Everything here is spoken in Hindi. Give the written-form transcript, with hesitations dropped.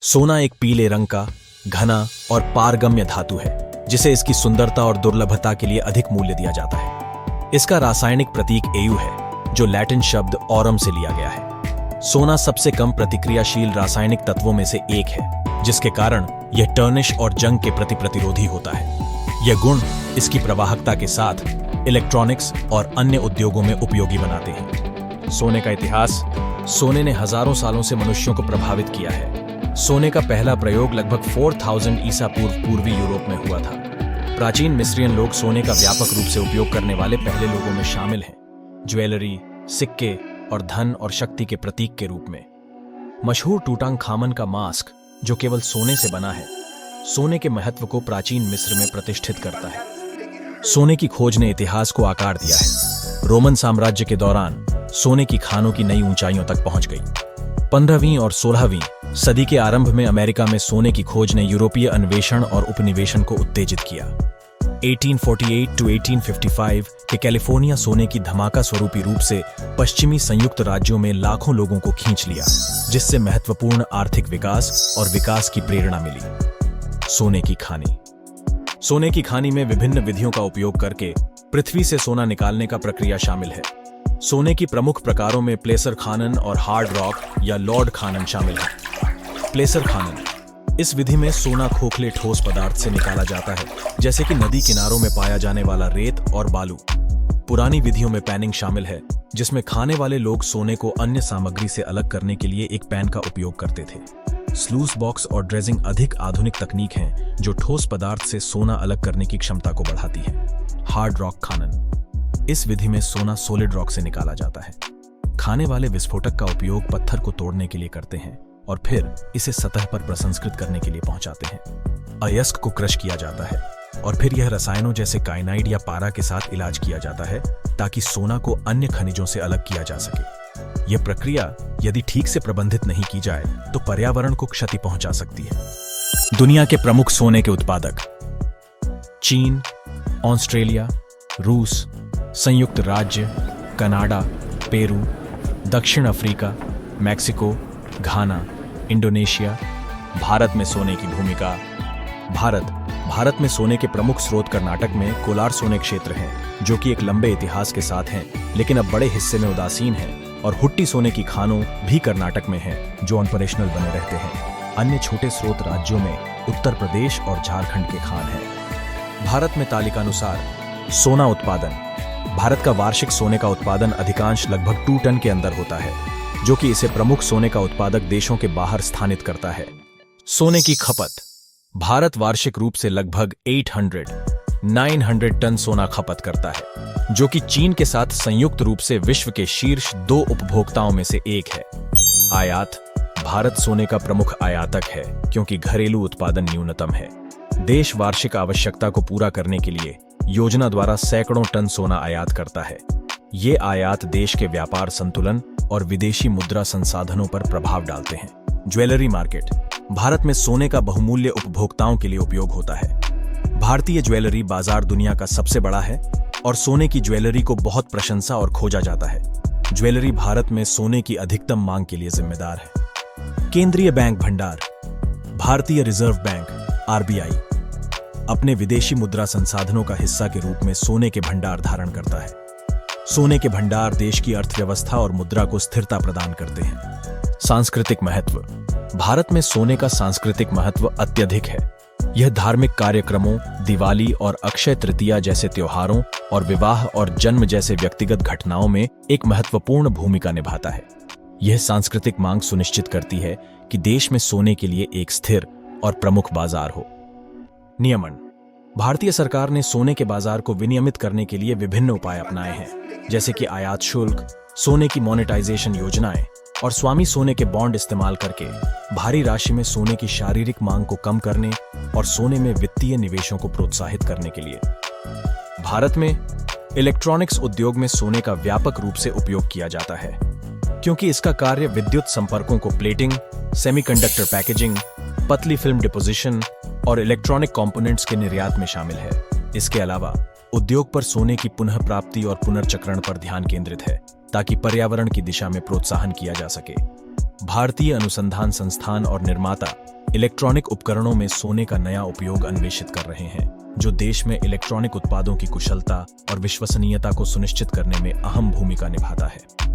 सोना एक पीले रंग का घना और पारगम्य धातु है जिसे इसकी सुंदरता और दुर्लभता के लिए अधिक मूल्य दिया जाता है। इसका रासायनिक प्रतीक Au है जो लैटिन शब्द ऑरम से लिया गया है। सोना सबसे कम प्रतिक्रियाशील रासायनिक तत्वों में से एक है जिसके कारण यह टर्निश और जंग के प्रति प्रतिरोधी होता है। यह गुण इसकी प्रवाहकता के साथ इलेक्ट्रॉनिक्स और अन्य उद्योगों में उपयोगी बनाते हैं। सोने का इतिहास। सोने ने हजारों सालों से मनुष्यों को प्रभावित किया है। सोने का पहला प्रयोग लगभग 4000 ईसा पूर्व पूर्वी यूरोप में हुआ था। प्राचीन मिस्रियन लोग सोने का व्यापक रूप से उपयोग करने वाले पहले लोगों में शामिल हैं। ज्वेलरी, सिक्के और धन और शक्ति के प्रतीक के रूप में मशहूर टूटांखामन का मास्क जो केवल सोने से बना है, सोने के महत्व को प्राचीन मिस्र में प्रतिष्ठित करता है। सोने की खोज ने इतिहास को आकार दिया है। रोमन साम्राज्य के दौरान सोने की खानों की नई ऊंचाइयों तक पहुंच गई। 15वीं और 16वीं सदी के आरंभ में अमेरिका में सोने की खोज ने यूरोपीय अन्वेषण और उपनिवेशन को उत्तेजित किया। 1848 to 1855 के कैलिफोर्निया सोने की धमाका स्वरूपी रूप से पश्चिमी संयुक्त राज्यों में लाखों लोगों को खींच लिया, जिससे महत्वपूर्ण आर्थिक विकास और विकास की प्रेरणा मिली। सोने की खानी। सोने की खानी में विभिन्न विधियों का उपयोग करके पृथ्वी से सोना निकालने का प्रक्रिया शामिल है। सोने की प्रमुख प्रकारों में प्लेसर खानन और हार्ड रॉक या लॉर्ड खानन शामिल है। प्लेसर खानन। इस विधि में सोना खोखले ठोस पदार्थ से निकाला जाता है, जैसे कि नदी किनारों में पाया जाने वाला रेत और बालू। पुरानी विधियों में पैनिंग शामिल है, जिसमें खाने वाले लोग सोने को अन्य सामग्री से अलग करने के लिए एक पैन का उपयोग करते थे। स्लूस बॉक्स और ड्रेजिंग अधिक आधुनिक तकनीक हैं जो ठोस पदार्थ से सोना अलग करने की क्षमता को बढ़ाती है। हार्ड रॉक खानन। इस विधि में सोना सॉलिड रॉक से निकाला जाता है। खाने वाले विस्फोटक का उपयोग पत्थर को तोड़ने के लिए करते हैं और फिर इसे सतह पर प्रसंस्कृत करने के लिए पहुंचाते हैं। अयस्क को क्रश किया जाता है और फिर यह रसायनों जैसे काइनाइड या पारा के साथ इलाज किया जाता है ताकि सोना को अन्य खनिजों से अलग किया जा सके। यह प्रक्रिया यदि ठीक से प्रबंधित नहीं की जाए तो पर्यावरण को क्षति पहुंचा सकती है। दुनिया के प्रमुख सोने के उत्पादक। चीन, ऑस्ट्रेलिया, रूस, संयुक्त राज्य, कनाडा, पेरू, दक्षिण अफ्रीका, मैक्सिको, घाना, इंडोनेशिया। भारत में सोने की भूमिका। भारत में सोने के प्रमुख स्रोत कर्नाटक में कोलार सोने क्षेत्र है जो कि एक लंबे इतिहास के साथ हैं, लेकिन अब बड़े हिस्से में उदासीन है, और हुट्टी सोने की खानों भी कर्नाटक में हैं जो अनऑपरेशनल बने रहते हैं। अन्य छोटे स्रोत राज्यों में उत्तर प्रदेश और झारखंड के खान हैं। भारत में तालिकानुसार सोना उत्पादन। भारत का वार्षिक सोने का उत्पादन अधिकांश लगभग 2 टन के अंदर होता है, जो कि इसे प्रमुख सोने का उत्पादक देशों के बाहर स्थानित करता है। सोने की खपत। भारत वार्षिक रूप से लगभग 900 टन सोना खपत करता है, जो कि चीन के साथ संयुक्त रूप से विश्व के शीर्ष 2 उपभोक्ताओं में से एक है। आयात। भारत सोने का प्रमुख आयातक है क्योंकि घरेलू उत्पादन न्यूनतम है। देश वार्षिक आवश्यकता को पूरा करने के लिए योजना द्वारा सैकड़ों टन सोना आयात करता है। ये आयात देश के व्यापार संतुलन और विदेशी मुद्रा संसाधनों पर प्रभाव डालते हैं। Jewellery market. भारत में सोने का बहुमूल्य उपभोक्ताओं के लिए उपयोग होता है। भारतीय ज्वेलरी बाजार दुनिया का सबसे बड़ा है और सोने की ज्वेलरी को बहुत प्रशंसा और खोजा जाता है। ज्वेलरी भारत में सोने की अधिकतम मांग के लिए जिम्मेदार है। केंद्रीय बैंक भंडार। भारतीय रिजर्व बैंक (आरबीआई) अपने विदेशी मुद्रा संसाधनों का हिस्सा के रूप में सोने के भंडार धारण करता है। सोने के भंडार देश की अर्थव्यवस्था और मुद्रा को स्थिरता प्रदान करते हैं। सांस्कृतिक महत्व। भारत में सोने का सांस्कृतिक महत्व अत्यधिक है। यह धार्मिक कार्यक्रमों, दिवाली और अक्षय तृतीया जैसे त्योहारों और विवाह और जन्म जैसे व्यक्तिगत घटनाओं में एक महत्वपूर्ण भूमिका निभाता है। यह सांस्कृतिक मांग सुनिश्चित करती है कि देश में सोने के लिए एक स्थिर और प्रमुख बाजार हो। नियमन। भारतीय सरकार ने सोने के बाजार को विनियमित करने के लिए विभिन्न उपाय अपनाए हैं, जैसे कि आयात शुल्क, सोने की मोनेटाइजेशन योजनाएं और स्वामी सोने के बॉन्ड इस्तेमाल करके भारी राशि में सोने की शारीरिक मांग को कम करने और सोने में वित्तीय निवेशों को प्रोत्साहित करने के लिए। भारत में इलेक्ट्रॉनिक्स उद्योग में सोने का व्यापक रूप से उपयोग किया जाता है, क्योंकि इसका कार्य विद्युत संपर्कों को प्लेटिंग, सेमीकंडक्टर पैकेजिंग, पतली फिल्म डिपोजिशन और इलेक्ट्रॉनिक कंपोनेंट्स के निर्यात में शामिल है। इसके अलावा उद्योग पर सोने की पुनः प्राप्ति और पुनर्चक्रण पर ध्यान केंद्रित है। ताकि पर्यावरण की दिशा में प्रोत्साहन किया जा सके। भारतीय अनुसंधान संस्थान और निर्माता इलेक्ट्रॉनिक उपकरणों में सोने का नया उपयोग अन्वेषित कर रहे हैं, जो देश में इलेक्ट्रॉनिक उत्पादों की कुशलता और विश्वसनीयता को सुनिश्चित करने में अहम भूमिका निभाता है।